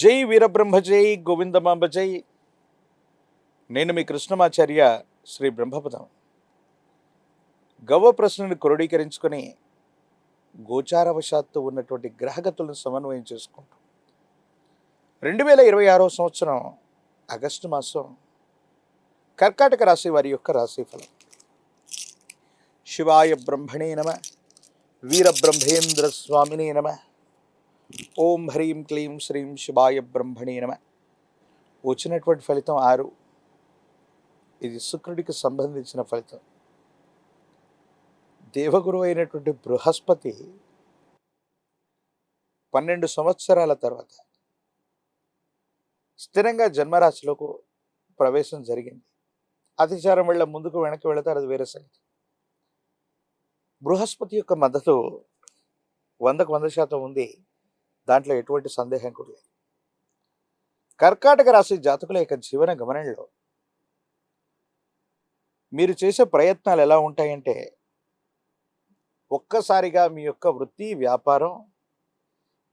జై వీరబ్రహ్మ జై గోవిందమాంబ జై. నేను మీ కృష్ణమాచార్య శ్రీ బ్రహ్మపదం. గవ్వ ప్రశ్నను క్రోడీకరించుకొని గోచారవశాత్తు ఉన్నటువంటి గ్రహగతులను సమన్వయం చేసుకుంటూ 2026 సంవత్సరం ఆగస్టు మాసం కర్కాటక రాశి వారి యొక్క రాశిఫలం. శివాయ బ్రహ్మణే నమ, వీరబ్రహ్మేంద్ర స్వామినే నమ, ఓం హ్రీం క్లీం శ్రీం శివాయ బ్రహ్మణే నమ. వచ్చినటువంటి ఫలితం 6. ఇది శుక్రుడికి సంబంధించిన ఫలితం. దేవగురు అయినటువంటి బృహస్పతి 12 సంవత్సరాల తర్వాత స్థిరంగా జన్మరాశిలోకి ప్రవేశం జరిగింది. అతిచారం వల్ల ముందుకు వెనక్కి వెళతారు, అది వేరే సంగతి. బృహస్పతి యొక్క మద్దతు 100కు 100% ఉంది. దాంట్లో ఎటువంటి సందేహం కూడా లేదు. కర్కాటక రాశి జాతకుల యొక్క జీవన గమనంలో మీరు చేసే ప్రయత్నాలు ఎలా ఉంటాయంటే, ఒక్కసారిగా మీ యొక్క వృత్తి, వ్యాపారం,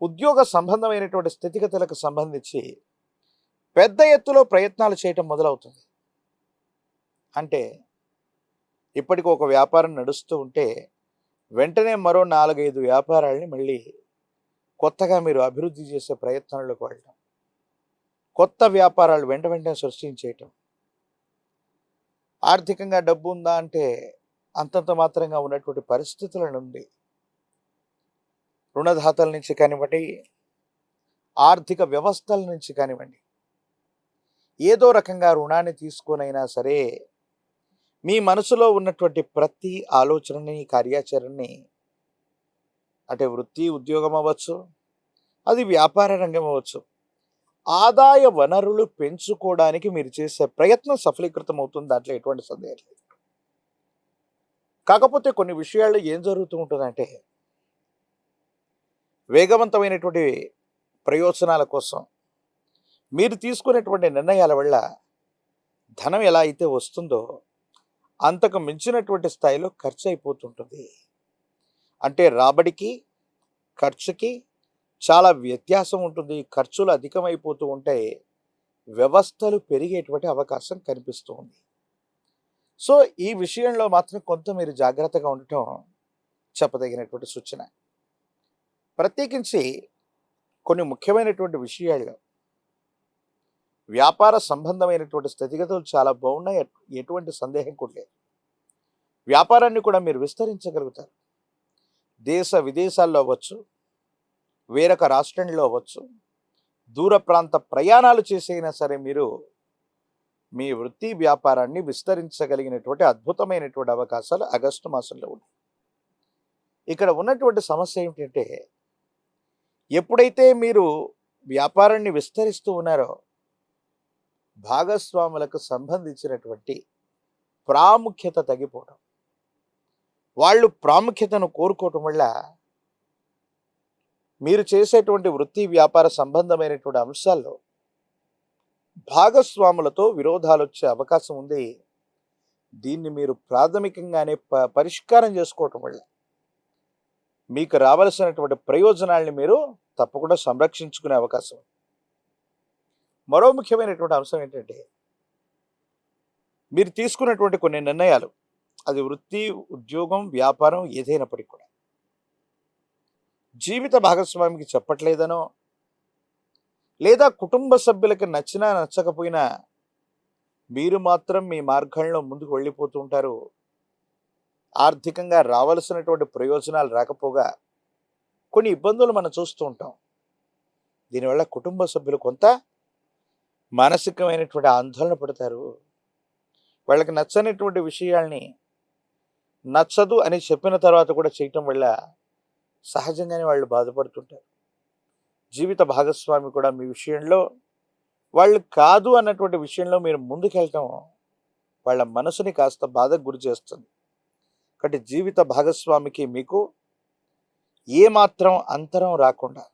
ఉద్యోగ సంబంధమైనటువంటి స్థితిగతులకు సంబంధించి పెద్ద ఎత్తులో ప్రయత్నాలు చేయటం మొదలవుతుంది. అంటే ఇప్పటికి ఒక వ్యాపారం నడుస్తూ ఉంటే వెంటనే మరో 4-5 వ్యాపారాలని మళ్ళీ కొత్తగా మీరు అభివృద్ధి చేసే ప్రయత్నాల్లోకి వెళ్ళటం, కొత్త వ్యాపారాలు వెంటనే సృష్టించేయటం. ఆర్థికంగా డబ్బు ఉందా అంటే అంతంత మాత్రంగా ఉన్నటువంటి పరిస్థితుల నుండి రుణదాతల నుంచి కానివ్వండి, ఆర్థిక వ్యవస్థల నుంచి కానివ్వండి, ఏదో రకంగా రుణాన్ని తీసుకొనైనా సరే మీ మనసులో ఉన్నటువంటి ప్రతి ఆలోచనని, కార్యాచరణని, అంటే వృత్తి ఉద్యోగం అవ్వచ్చు, అది వ్యాపార రంగం అవ్వచ్చు, ఆదాయ వనరులు పెంచుకోవడానికి మీరు చేసే ప్రయత్నం సఫలీకృతం అవుతుంది. దాంట్లో ఎటువంటి సందేహం లేదు. కాకపోతే కొన్ని విషయాల్లో ఏం జరుగుతూ ఉంటుందంటే, వేగవంతమైనటువంటి ప్రయోజనాల కోసం మీరు తీసుకునేటువంటి నిర్ణయాల వల్ల ధనం ఎలా అయితే వస్తుందో అంతకు మించినటువంటి స్థాయిలో ఖర్చు అయిపోతుంటుంది. అంటే రాబడికి ఖర్చుకి చాలా వ్యత్యాసం ఉంటుంది. ఖర్చులు అధికమైపోతూ ఉంటే వ్యవస్థలు పెరిగేటువంటి అవకాశం కనిపిస్తూ ఉంది. సో ఈ విషయంలో మాత్రం కొంత మీరు జాగ్రత్తగా ఉండటం చెప్పదగినటువంటి సూచన. ప్రత్యేకించి కొన్ని ముఖ్యమైనటువంటి విషయాల్లో వ్యాపార సంబంధమైనటువంటి స్థితిగతులు చాలా బాగున్నాయి, ఎటువంటి సందేహం కూడా లేదు. వ్యాపారాన్ని కూడా మీరు విస్తరించగలుగుతారు. దేశ విదేశాల్లో అవ్వచ్చు, వేరొక రాష్ట్రంలో అవ్వచ్చు, దూర ప్రాంత ప్రయాణాలు చేసైనా సరే మీరు మీ వృత్తి వ్యాపారాన్ని విస్తరించగలిగినటువంటి అద్భుతమైనటువంటి అవకాశాలు ఆగస్టు మాసంలో ఉన్నాయి. ఇక్కడ ఉన్నటువంటి సమస్య ఏమిటంటే, ఎప్పుడైతే మీరు వ్యాపారాన్ని విస్తరిస్తూ ఉన్నారో భాగస్వాములకు సంబంధించినటువంటి ప్రాముఖ్యత తగ్గిపోవడం, వాళ్ళు ప్రాముఖ్యతను కోరుకోవటం వల్ల మీరు చేసేటువంటి వృత్తి వ్యాపార సంబంధమైనటువంటి అంశాల్లో భాగస్వాములతో విరోధాలు వచ్చే అవకాశం ఉంది. దీన్ని మీరు ప్రాథమికంగానే పరిష్కారం చేసుకోవటం వల్ల మీకు రావలసినటువంటి ప్రయోజనాల్ని మీరు తప్పకుండా సంరక్షించుకునే అవకాశం ఉంది. మరో ముఖ్యమైనటువంటి అంశం ఏంటంటే, మీరు తీసుకున్నటువంటి కొన్ని నిర్ణయాలు, అది వృత్తి, ఉద్యోగం, వ్యాపారం ఏదైనప్పటికీ కూడా జీవిత భాగస్వామికి చెప్పట్లేదనో, లేదా కుటుంబ సభ్యులకి నచ్చినా నచ్చకపోయినా మీరు మాత్రం మీ మార్గంలో ముందుకు వెళ్ళిపోతూ ఉంటారు. ఆర్థికంగా రావలసినటువంటి ప్రయోజనాలు రాకపోగా కొన్ని ఇబ్బందులు మనం చూస్తూ ఉంటాం. దీనివల్ల కుటుంబ సభ్యులు కొంత మానసికమైనటువంటి ఆందోళన పడతారు. వాళ్ళకి నచ్చనిటువంటి విషయాల్ని నచ్చదు అని చెప్పిన తర్వాత కూడా చేయటం వల్ల సహజంగానే వాళ్ళు బాధపడుతుంటారు. జీవిత భాగస్వామి కూడా మీ విషయంలో వాళ్ళు కాదు అన్నటువంటి విషయంలో మీరు ముందుకెళ్ళటం వాళ్ళ మనసుని కాస్త బాధకు గురి చేస్తుంది. కాబట్టి జీవిత భాగస్వామికి మీకు ఏమాత్రం అంతరం రాకుండా,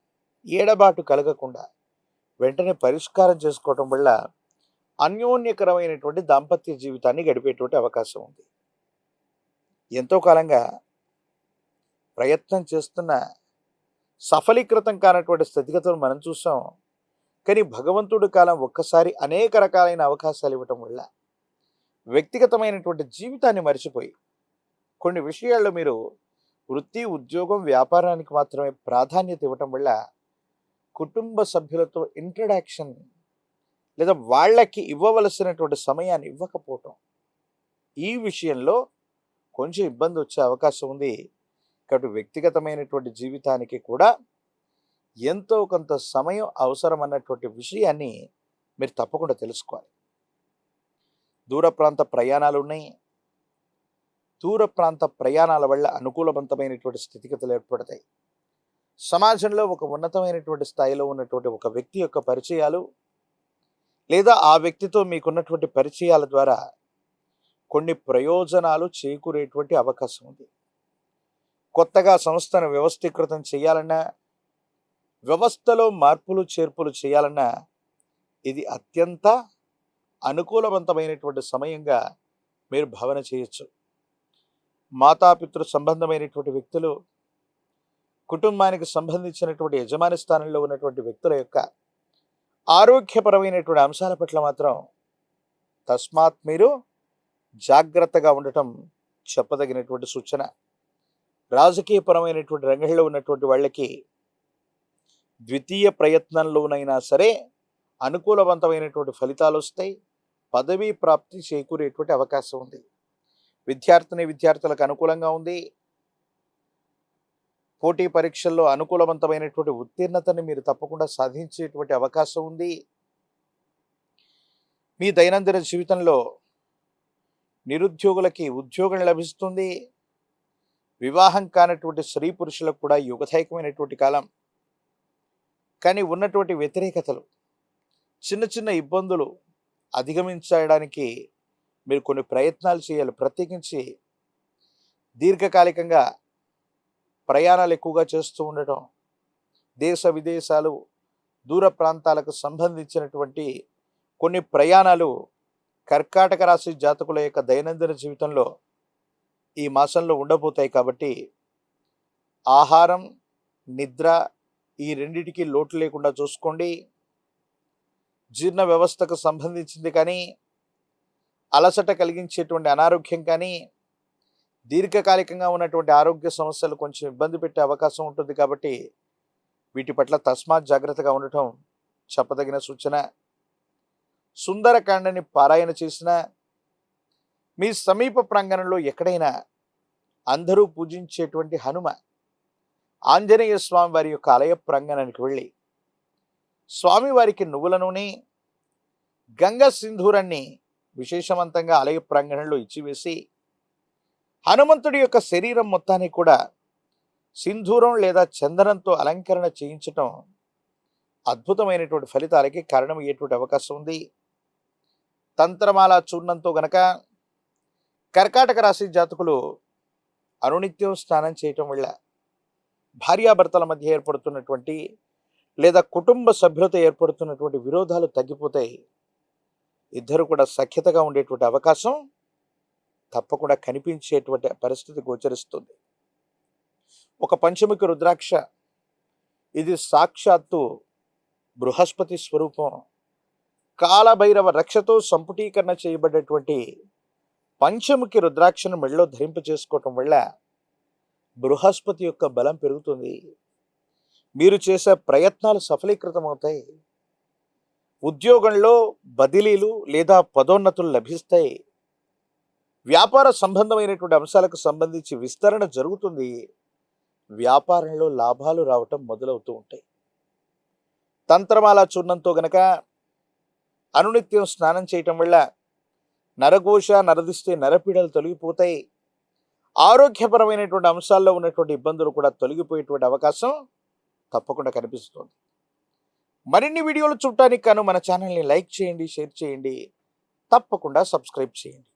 ఏడబాటు కలగకుండా వెంటనే పరిష్కారం చేసుకోవటం వల్ల అన్యోన్యకరమైనటువంటి దాంపత్య జీవితాన్ని గడిపేటువంటి అవకాశం ఉంది. ఎంతో కాలంగా ప్రయత్నం చేస్తున్న సఫలీకృతం కానటువంటి స్థితిగతులు మనం చూసాం. కానీ భగవంతుడి కాలం ఒక్కసారి అనేక రకాలైన అవకాశాలు ఇవ్వటం వల్ల వ్యక్తిగతమైనటువంటి జీవితాన్ని మర్చిపోయి కొన్ని విషయాల్లో మీరు వృత్తి, ఉద్యోగం, వ్యాపారానికి మాత్రమే ప్రాధాన్యత ఇవ్వటం వల్ల కుటుంబ సభ్యులతో ఇంట్రడాక్షన్ లేదా వాళ్ళకి ఇవ్వవలసినటువంటి సమయాన్ని ఇవ్వకపోవటం, ఈ విషయంలో కొంచెం ఇబ్బంది వచ్చే అవకాశం ఉంది. కాబట్టి వ్యక్తిగతమైనటువంటి జీవితానికి కూడా ఎంతో కొంత సమయం అవసరం అన్నటువంటి విషయాన్ని మీరు తప్పకుండా తెలుసుకోవాలి. దూర ప్రాంత ప్రయాణాలు ఉన్నాయి. దూర ప్రాంత ప్రయాణాల వల్ల అనుకూలవంతమైనటువంటి స్థితిగతులు ఏర్పడతాయి. సమాజంలో ఒక ఉన్నతమైనటువంటి స్థాయిలో ఉన్నటువంటి ఒక వ్యక్తి యొక్క పరిచయాలు లేదా ఆ వ్యక్తితో మీకున్నటువంటి పరిచయాల ద్వారా కొన్ని ప్రయోజనాలు చేకూరేటువంటి అవకాశం ఉంది. కొత్తగా సంస్థను వ్యవస్థీకృతం చేయాలన్నా, వ్యవస్థలో మార్పులు చేర్పులు చేయాలన్నా ఇది అత్యంత అనుకూలవంతమైనటువంటి సమయంగా మీరు భావన చేయొచ్చు. మాతాపితృ సంబంధమైనటువంటి వ్యక్తులు, కుటుంబానికి సంబంధించినటువంటి యజమాని స్థానంలో ఉన్నటువంటి వ్యక్తుల యొక్క ఆరోగ్యపరమైనటువంటి అంశాల పట్ల మాత్రం తస్మాత్ మీరు జాగ్రత్తగా ఉండటం చెప్పదగినటువంటి సూచన. రాజకీయపరమైనటువంటి రంగంలో ఉన్నటువంటి వాళ్ళకి ద్వితీయ ప్రయత్నంలోనైనా సరే అనుకూలవంతమైనటువంటి ఫలితాలు వస్తాయి. పదవీ ప్రాప్తి చేకూరేటువంటి అవకాశం ఉంది. విద్యార్థులకు అనుకూలంగా ఉంది. పోటీ పరీక్షల్లో అనుకూలవంతమైనటువంటి ఉత్తీర్ణతని మీరు తప్పకుండా సాధించేటువంటి అవకాశం ఉంది. మీ దైనందిన జీవితంలో నిరుద్యోగులకి ఉద్యోగం లభిస్తుంది. వివాహం కానటువంటి స్త్రీ పురుషులకు కూడా యుగదాయకమైనటువంటి కాలం. కానీ ఉన్నటువంటి వ్యతిరేకతలు, చిన్న చిన్న ఇబ్బందులు అధిగమించడానికి మీరు కొన్ని ప్రయత్నాలు చేయాలి. ప్రత్యేకించి దీర్ఘకాలికంగా ప్రయాణాలు ఎక్కువగా చేస్తూ ఉండటం, దేశ విదేశాలు, దూర ప్రాంతాలకు సంబంధించినటువంటి కొన్ని ప్రయాణాలు కర్కాటక రాశి జాతకుల యొక్క దైనందిన జీవితంలో ఈ మాసంలో ఉండబోతాయి. కాబట్టి ఆహారం, నిద్ర ఈ రెండిటికి లోటు లేకుండా చూసుకోండి. జీర్ణ వ్యవస్థకు సంబంధించింది కానీ, అలసట కలిగించేటువంటి అనారోగ్యం కానీ, దీర్ఘకాలికంగా ఉన్నటువంటి ఆరోగ్య సమస్యలు కొంచెం ఇబ్బంది పెట్టే అవకాశం ఉంటుంది. కాబట్టి వీటి పట్ల తస్మాత్ జాగ్రత్తగా ఉండటం చెప్పదగిన సూచన. సుందరకాండని పారాయణ చేసిన, మీ సమీప ప్రాంగణంలో ఎక్కడైనా అందరూ పూజించేటువంటి హనుమ ఆంజనేయ స్వామి వారి యొక్క ఆలయ ప్రాంగణానికి వెళ్ళి స్వామివారికి నువ్వుల నూనె, గంగ సింధూరాన్ని విశేషవంతంగా ఆలయ ప్రాంగణంలో ఇచ్చివేసి హనుమంతుడి యొక్క శరీరం మొత్తాన్ని కూడా సింధూరం లేదా చందనంతో అలంకరణ చేయించటం అద్భుతమైనటువంటి ఫలితాలకి కారణమయ్యేటువంటి అవకాశం ఉంది. తంత్రమాల చూర్ణంతో గనక కర్కాటక రాశి జాతకులు అనునిత్యం స్నానం చేయటం వల్ల భార్యాభర్తల మధ్య ఏర్పడుతున్నటువంటి లేదా కుటుంబ సభ్యులతో ఏర్పడుతున్నటువంటి విరోధాలు తగ్గిపోతాయి. ఇద్దరు కూడా సఖ్యతగా ఉండేటువంటి అవకాశం తప్పకుండా కనిపించేటువంటి పరిస్థితి గోచరిస్తుంది. ఒక పంచముఖి రుద్రాక్ష, ఇది సాక్షాత్తు బృహస్పతి స్వరూపం. కాలభైరవ రక్షతో సంపుటీకరణ చేయబడ్డటువంటి పంచముఖి రుద్రాక్షను మెడలో ధరింప చేసుకోవటం వల్ల బృహస్పతి యొక్క బలం పెరుగుతుంది. మీరు చేసే ప్రయత్నాలు సఫలీకృతం అవుతాయి. ఉద్యోగంలో బదిలీలు లేదా పదోన్నతులు లభిస్తాయి. వ్యాపార సంబంధమైనటువంటి అంశాలకు సంబంధించి విస్తరణ జరుగుతుంది. వ్యాపారంలో లాభాలు రావటం మొదలవుతూ ఉంటాయి. తంత్రమాల చూర్ణంతో గనక అనునిత్యం స్నానం చేయటం వల్ల నరఘోష, నరదిష్టి, నరపీడలు తొలగిపోతాయి. ఆరోగ్యపరమైనటువంటి అంశాల్లో ఉన్నటువంటి ఇబ్బందులు కూడా తొలగిపోయేటువంటి అవకాశం తప్పకుండా కనిపిస్తుంది. మరిన్ని వీడియోలు చూడటానికి గాను మన ఛానల్ని లైక్ చేయండి, షేర్ చేయండి, తప్పకుండా సబ్స్క్రైబ్ చేయండి.